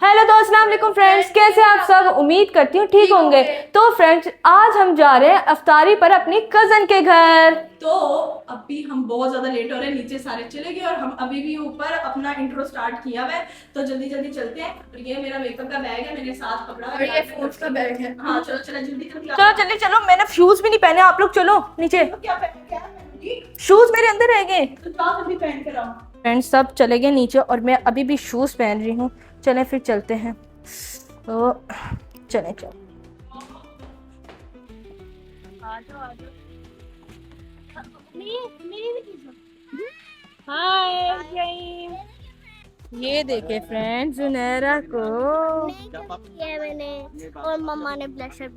Hello दोस्त, अस्सलाम वालेकुम फ्रेंड्स, कैसे आप सब? उम्मीद करती हूँ ठीक होंगे। तो फ्रेंड्स, आज हम जा रहे हैं अफ्तारी पर अपनी कजन के घर। तो अभी हम बहुत ज्यादा लेट हो रहे हैं, नीचे सारे चले गए और हम अभी भी ऊपर अपना इंट्रो स्टार्ट किया हुआ है। तो जल्दी जल्दी चलते हैं। और ये मेरा मेकअप का बैग है, मैंने साथ पकड़ा और ये फोन का बैग है। हाँ चलो चलो जल्दी जल्दी चलो जल्दी चलो, मैंने शूज भी नहीं पहने, आप लोग चलो नीचे। क्या पहनूंगी? शूज मेरे अंदर रह गए। तो जाओ जल्दी पहन कर आओ। फ्रेंड्स सब चले गए नीचे और मैं अभी भी शूज पहन रही हूँ। चलें फिर चलते हैं। तो चलें चलो। हाय, ये देखे फ्रेंड्स जुनैरा को। किया मैंने और मम्मा ने ब्लशर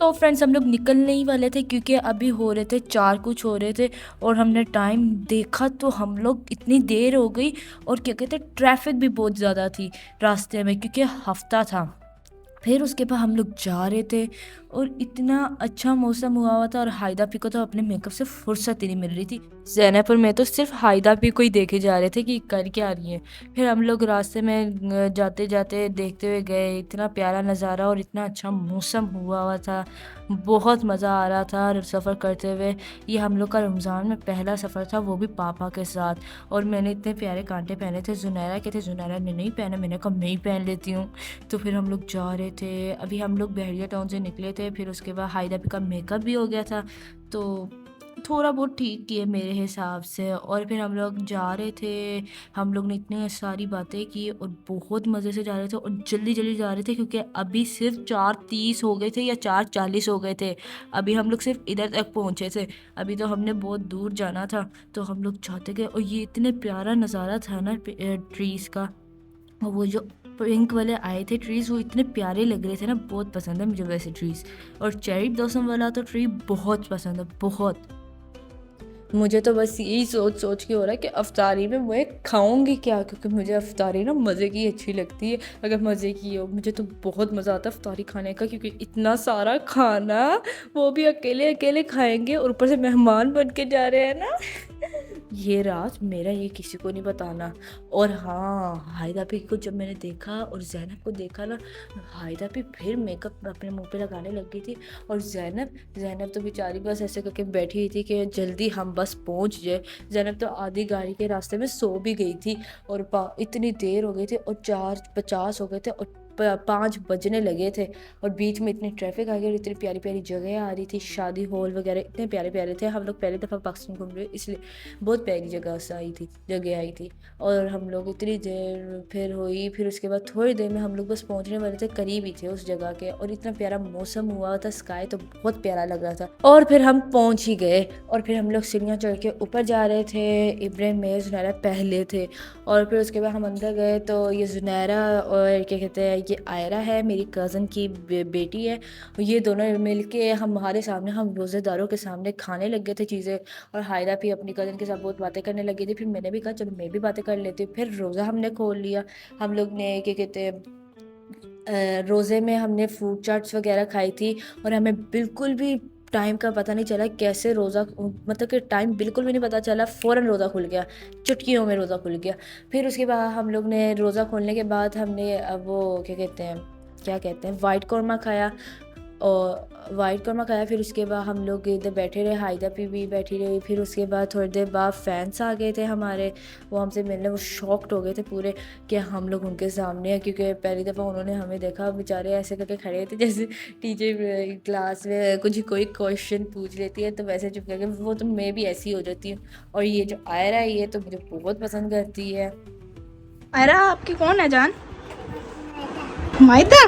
तो फ्रेंड्स हम लोग निकलने ही वाले थे क्योंकि अभी हो रहे थे 4 कुछ हो रहे थे और हमने टाइम देखा तो हम लोग इतनी देर हो गई। और क्या कहते हैं, ट्रैफिक भी बहुत ज़्यादा थी रास्ते में क्योंकि हफ्ता था। फिर उसके बाद हम लोग जा रहे थे और इतना अच्छा मौसम हुआ था और हायदा पी को तो अपने मेकअप से फुर्सत ही नहीं मिल रही थी। ज़ैनब और मैं तो सिर्फ हायदा पी को ही देखे जा रहे थे कि कर क्या रही है। फिर हम लोग रास्ते में जाते जाते देखते हुए गए, इतना प्यारा नज़ारा और इतना अच्छा मौसम हुआ था। बहुत मज़ा आ रहा था सफ़र करते हुए। ये हम लोग का रमज़ान में पहला सफ़र था, वो भी पापा के साथ। और मैंने इतने प्यारे कांटे पहने थे। जुनैरा के थे, जुनैरा ने नहीं पहने, मैंने कहा मैं ही पहन लेती हूँ। तो फिर हम लोग जा रहे थे। अभी हम लोग बहरिया टाउन से निकले थे। फिर उसके बाद हायदा पी का मेकअप भी हो गया था तो थोड़ा बहुत ठीक किए मेरे हिसाब से। और फिर हम लोग जा रहे थे। हम लोग ने इतनी सारी बातें की और बहुत मज़े से जा रहे थे और जल्दी जल्दी जा रहे थे क्योंकि अभी सिर्फ 4:30 हो गए थे या 4:40 हो गए थे। अभी हम लोग सिर्फ इधर तक पहुँचे थे, अभी तो हमने बहुत दूर जाना था। तो हम लोग जाते गए और ये इतने प्यारा नज़ारा था ना ट्रीज़ का। और वो जो पिंक वाले आए थे ट्रीज़, वो इतने प्यारे लग रहे थे ना, बहुत पसंद है मुझे वैसे ट्रीज़। और चेरी ब्लॉसम वाला तो ट्री बहुत पसंद है, बहुत। मुझे तो बस यही सोच सोच के हो रहा है कि अफ्तारी में मैं खाऊंगी क्या, क्योंकि मुझे अफ्तारी ना मज़े की अच्छी लगती है। अगर मज़े की हो, मुझे तो बहुत मज़ा आता है अफ्तारी खाने का, क्योंकि इतना सारा खाना, वो भी अकेले अकेले खाएंगे और ऊपर से मेहमान बन के जा रहे हैं ना। ये राज मेरा, ये किसी को नहीं बताना। और हाँ, हायदा पी को जब मैंने देखा और ज़ैनब को देखा ना, हायदा पी फिर मेकअप अपने मुंह पे लगाने लग गई थी। और ज़ैनब तो बेचारी बस ऐसे करके बैठी हुई थी कि जल्दी हम बस पहुंच जाए। ज़ैनब तो आधी गाड़ी के रास्ते में सो भी गई थी। और इतनी देर हो गई थी और 4:50 हो गए थे और 5 बजने लगे थे। और बीच में इतनी ट्रैफिक आ गई और इतनी प्यारी प्यारी जगह आ रही थी, शादी हॉल वगैरह इतने प्यारे प्यारे थे। हम लोग पहली दफ़ा पाकिस्तान घूम रहे, इसलिए बहुत प्यारी जगह आई थी। और हम लोग इतनी देर फिर हुई, फिर उसके बाद थोड़ी देर में हम लोग बस पहुंचने वाले थे, करीब ही थे उस जगह के। और इतना प्यारा मौसम हुआ था, स्काई तो बहुत प्यारा लग रहा था। और फिर हम पहुंच ही गए और फिर हम लोग सीढ़ियाँ चढ़ के ऊपर जा रहे थे। इब्राहिम में जुनैरा पहले थे। और फिर उसके बाद हम अंदर गए तो ये जुनैरा और क्या कहते हैं, ये आयरा है, मेरी कज़न की बेटी है। ये दोनों मिल के हमारे सामने, हम रोज़ेदारों के सामने खाने लग गए थे चीज़ें। और हायरा भी अपनी कज़न के साथ बहुत बातें करने लगी थी। फिर मैंने भी कहा चलो मैं भी बातें कर लेती हूँ। फिर रोज़ा हमने खोल लिया। हम लोग ने क्या कहते हैं, रोज़े में हमने फ्रूट चाट्स वगैरह खाई थी। और हमें बिल्कुल भी टाइम का पता नहीं चला कैसे रोज़ा, मतलब कि टाइम बिल्कुल भी नहीं पता चला, फ़ौरन रोज़ा खुल गया, चुटकियों में रोज़ा खुल गया। फिर उसके बाद हम लोग ने रोज़ा खोलने के बाद हमने वो क्या कहते हैं वाइट कौरमा खाया। और वाइट कौरमा खाया। फिर उसके बाद हम लोग इधर बैठे रहे, हायदा पी भी बैठी रही। फिर उसके बाद थोड़ी देर बाद फैंस आ गए थे हमारे, वो हमसे मिलने। वो शॉक्ड हो गए थे पूरे कि हम लोग उनके सामने हैं, क्योंकि पहली दफ़ा उन्होंने हमें देखा। बेचारे ऐसे करके खड़े थे जैसे टीचर क्लास में कुछ कोई क्वेश्चन पूछ लेती है तो वैसे चुप करके, वो तो मैं भी ऐसी हो जाती हूँ। और ये जो आयरा है, ये तो मुझे बहुत पसंद करती है। आयरा आपकी कौन है जान? मायदा?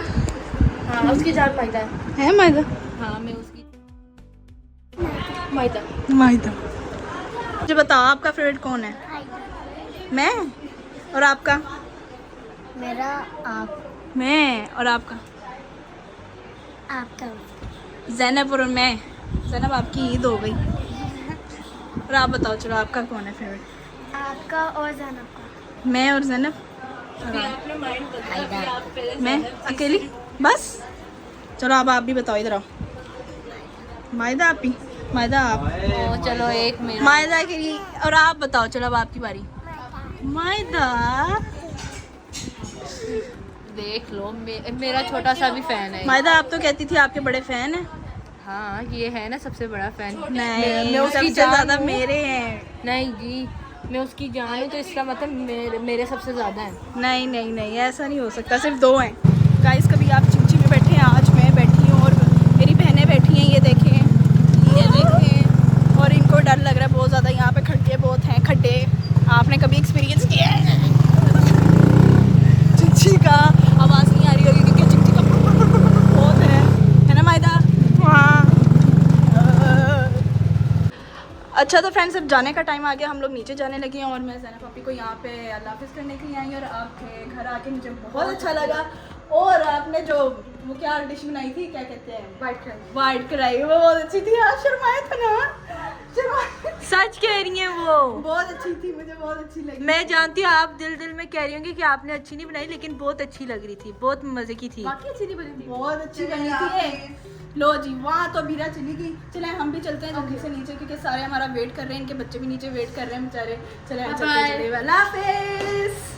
हाँ, उसकी जान मायदा है मायदा? हाँ, मैं उसकी मायदा। मायदा। मुझे बताओ आपका फेवरेट कौन है? मैं। और आपका? मेरा आप मैं। और आपका? आपका ज़ैनब और मैं। ज़ैनब आपकी ईद हो गई। और आप बताओ, चलो आपका कौन है फेवरेट? आपका और ज़ैनब का। मैं और ज़ैनब। और मैं अकेली बस। चलो अब आप भी बताओ, इधर आओ। मायदा आप ही। मायदा आप। चलो एक मिनट। मायदा के लिए। और आप बताओ, चलो अब आपकी बारी। मायदा देख लो मेरा छोटा सा भी फैन है। मायदा आप तो कहती थी आपके बड़े फैन हैं। हाँ ये है ना सबसे बड़ा फैन। नहीं, मैं उसकी सबसे जान ज्यादा हूँ। मेरे हैं। नहीं जी, मैं उसकी जान हूँ तो इसका मतलब मेरे सबसे ज्यादा है। नहीं नहीं नहीं, ऐसा नहीं हो सकता, सिर्फ 2 हैं। गाइस कभी आप चिमची में बैठे हैं, आज मैं बैठी हूँ और मेरी बहनें बैठी हैं, ये देखें, और इनको डर लग रहा है बहुत ज़्यादा। यहाँ पे खड्डे बहुत हैं, खड्डे आपने कभी एक्सपीरियंस किया है? चिमची का आवाज़ नहीं आ रही होगी क्योंकि चिमची का बहुत है ना मायदा? हाँ। अच्छा तो फ्रेंड्स अब जाने का टाइम आ गया, हम लोग नीचे जाने लगे हैं और मैं ज़ैनब पापी को यहाँ पे अल्लाह हाफ़िज़ करने के लिए आई और आपके घर आके मुझे बहुत अच्छा लगा। और आपने जो वो क्या डिश बनाई थी, क्या कहते हैं, वाइट कढ़ाई, वो बहुत अच्छी थी। हाँ शर्माए थे ना, सच कह रही हैं वो, बहुत अच्छी थी, मुझे बहुत अच्छी लगी। मैं जानती हूँ आप दिल में कह रही होंगी कि आपने अच्छी नहीं बनाई, लेकिन बहुत अच्छी लग रही थी, बहुत मजे की थी। बाकी अच्छी नहीं बनी थी, बहुत अच्छी बनी थी। लो जी वहाँ तो बीरा चली गई, चले हम भी चलते हैं जल्दी से नीचे क्योंकि सारे हमारा वेट कर रहे हैं, इनके बच्चे भी नीचे वेट कर रहे हैं बेचारे। चले चलते चले, अल्लाह हाफ़िज़।